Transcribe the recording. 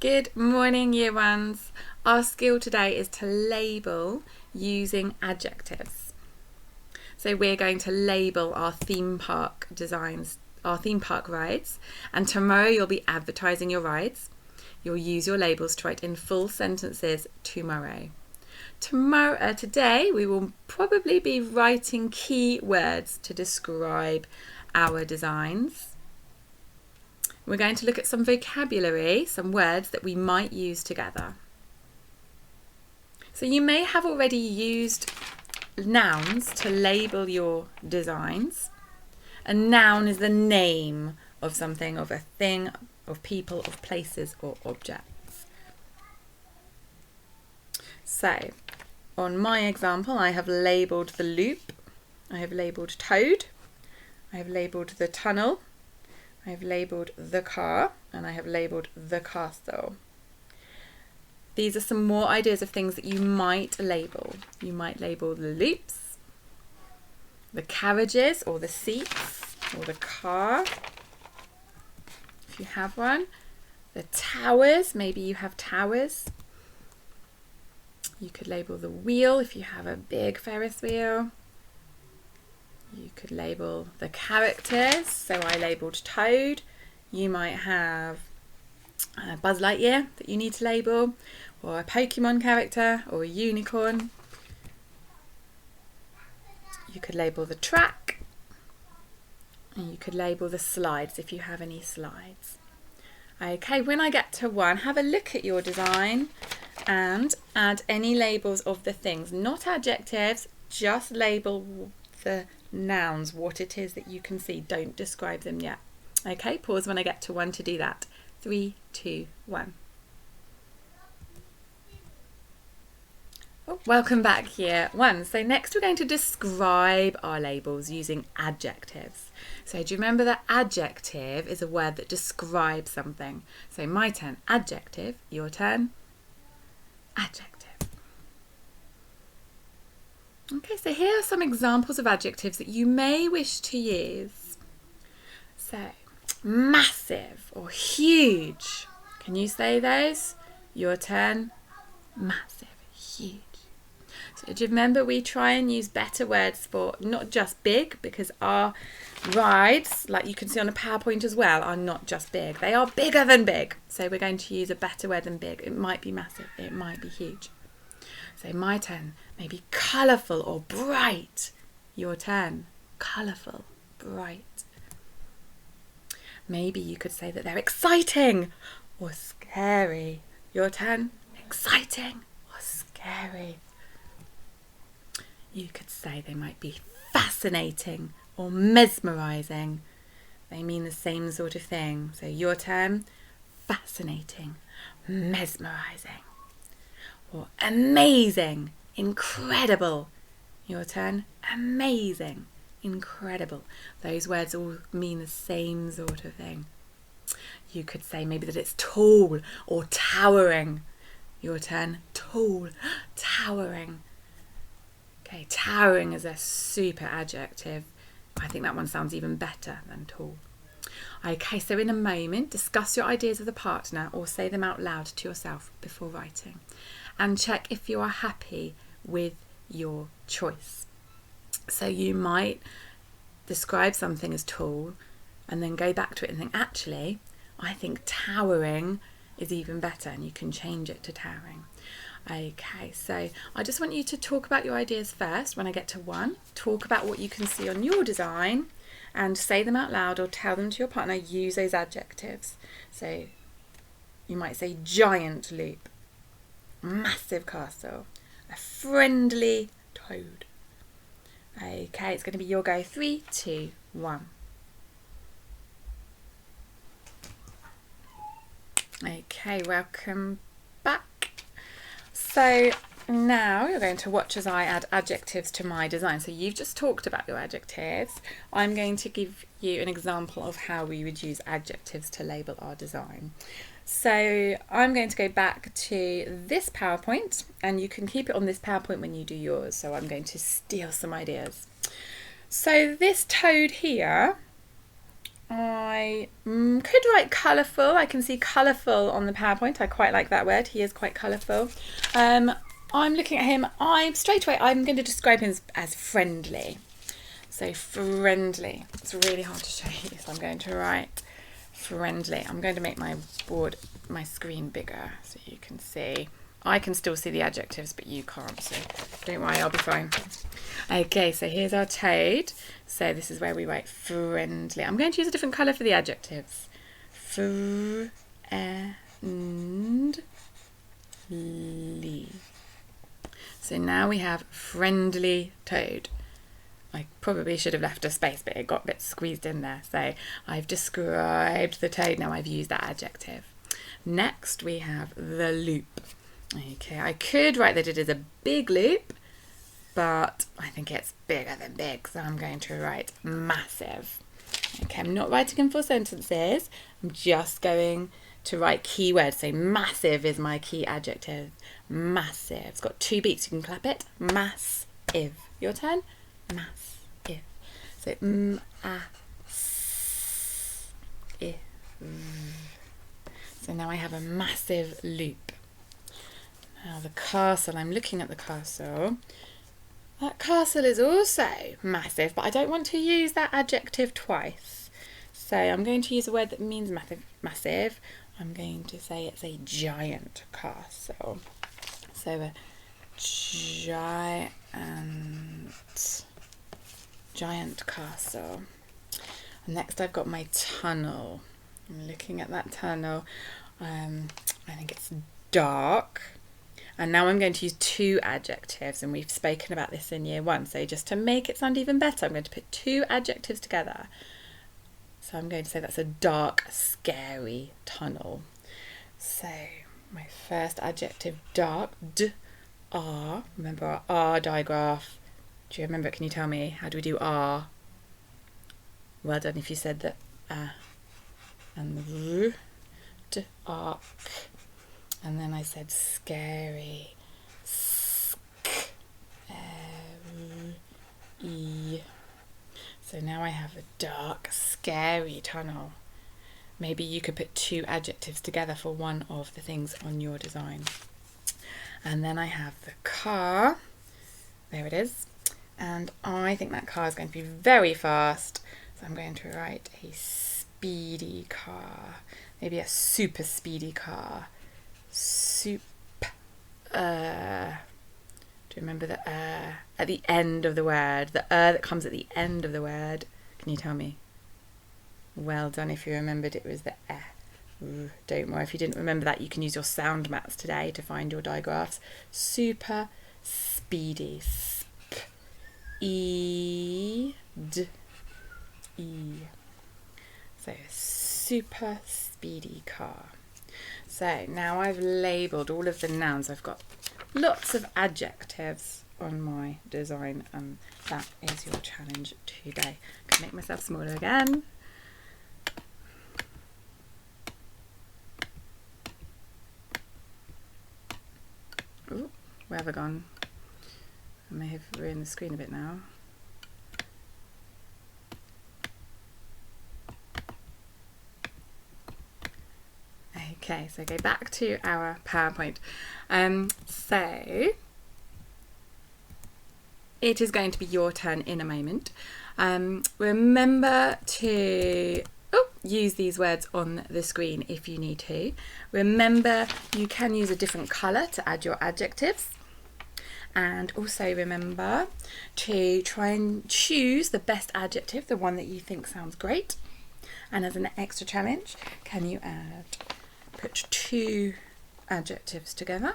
Good morning, year ones. Our skill today is to label using adjectives. So we're going to label our theme park designs, our theme park rides, and tomorrow you'll be advertising your rides. You'll use your labels to write in full sentences tomorrow. Today we will probably be writing key words to describe our designs. We're going to look at some vocabulary, some words that we might use together. So you may have already used nouns to label your designs. A noun is the name of something, of a thing, of people, of places or objects. So on my example, I have labelled the loop, I have labelled toad, I have labelled the tunnel, I have labelled the car, and I have labelled the castle. These are some more ideas of things that you might label. You might label the loops, the carriages or the seats, or the car, if you have one. The towers, maybe you have towers. You could label the wheel if you have a big Ferris wheel. You could label the characters, so I labelled Toad. You might have Buzz Lightyear that you need to label, or a Pokemon character, or a unicorn. You could label the track, and you could label the slides if you have any slides. Okay, when I get to one, have a look at your design and add any labels of the things, not adjectives, just label the nouns, what it is that you can see. Don't describe them yet. Okay, pause when I get to one to do that. 3, 2, 1. Oh, welcome back, year one. So next we're going to describe our labels using adjectives. So do you remember that adjective is a word that describes something? So my turn, adjective. Your turn, adjective. Okay, so here are some examples of adjectives that you may wish to use. So, massive or huge. Can you say those? Your turn. Massive, huge. So do you remember we try and use better words for not just big, because our rides, like you can see on a PowerPoint as well, are not just big. They are bigger than big. So we're going to use a better word than big. It might be massive, it might be huge. So my turn, maybe colourful or bright. Your turn, colourful, bright. Maybe you could say that they're exciting or scary. Your turn, exciting or scary. You could say they might be fascinating or mesmerising. They mean the same sort of thing. So your turn, fascinating, mesmerising. Or amazing, incredible. Your turn, amazing, incredible. Those words all mean the same sort of thing. You could say maybe that it's tall or towering. Your turn, tall, towering. Okay, towering is a super adjective. I think that one sounds even better than tall. Okay, so in a moment, discuss your ideas with a partner or say them out loud to yourself before writing. And check if you are happy with your choice. So you might describe something as tall and then go back to it and think, actually, I think towering is even better, and you can change it to towering. Okay, so I just want you to talk about your ideas first when I get to one. Talk about what you can see on your design and say them out loud or tell them to your partner. Use those adjectives. So you might say giant loop, massive castle, a friendly toad. Okay, it's going to be your go. 3, 2, 1. Okay, welcome back. So now you're going to watch as I add adjectives to my design. So you've just talked about your adjectives. I'm going to give you an example of how we would use adjectives to label our design. So I'm going to go back to this PowerPoint, and you can keep it on this PowerPoint when you do yours. So I'm going to steal some ideas. So this toad here I could write colourful. I can see colourful on the PowerPoint. I quite like that word. He is quite colourful. I'm looking at him. I'm going to describe him as friendly. So friendly. It's really hard to show you, so I'm going to write friendly. I'm going to make my screen bigger so you can see. I can still see the adjectives, but you can't, so don't worry, I'll be fine. Okay, so here's our toad. So this is where we write friendly. I'm going to use a different colour for the adjectives. Friendly. So now we have friendly toad. I probably should have left a space, but it got a bit squeezed in there. So I've described the toad, now I've used that adjective. Next we have the loop. Okay, I could write that it is a big loop, but I think it's bigger than big, so I'm going to write massive. Okay, I'm not writing in full sentences, I'm just going to write key words. So massive is my key adjective. Massive. It's got 2 beats, you can clap it. Massive. Your turn. Massive. So so now I have a massive loop. Now the castle, I'm looking at the castle. That castle is also massive, but I don't want to use that adjective twice. So I'm going to use a word that means massive. I'm going to say it's a giant castle. So a giant castle. And next I've got my tunnel. I'm looking at that tunnel. I think it's dark. And now I'm going to use 2 adjectives, and we've spoken about this in year 1. So just to make it sound even better, I'm going to put 2 adjectives together. So I'm going to say that's a dark, scary tunnel. So my first adjective, dark, D-R. Remember our R digraph. Do you remember it? Can you tell me? How do we do R? Well done if you said that. And the R, dark. And then I said scary. E. So now I have a dark, scary tunnel. Maybe you could put 2 adjectives together for one of the things on your design. And then I have the car. There it is. And I think that car is going to be very fast. So I'm going to write a speedy car. Maybe a super speedy car. Do you remember the at the end of the word? The that comes at the end of the word. Can you tell me? Well done if you remembered it was the Don't worry if you didn't remember that. You can use your sound mats today to find your digraphs. Super speedy. So super speedy car. So now I've labelled all of the nouns. I've got lots of adjectives on my design, and that is your challenge today. I can make myself smaller again. Ooh, where have I gone? I may have ruined the screen a bit now. Okay, so go back to our PowerPoint. So it is going to be your turn in a moment. Remember to use these words on the screen if you need to. Remember, you can use a different colour to add your adjectives. And also remember to try and choose the best adjective, the one that you think sounds great. And as an extra challenge, can you put 2 adjectives together?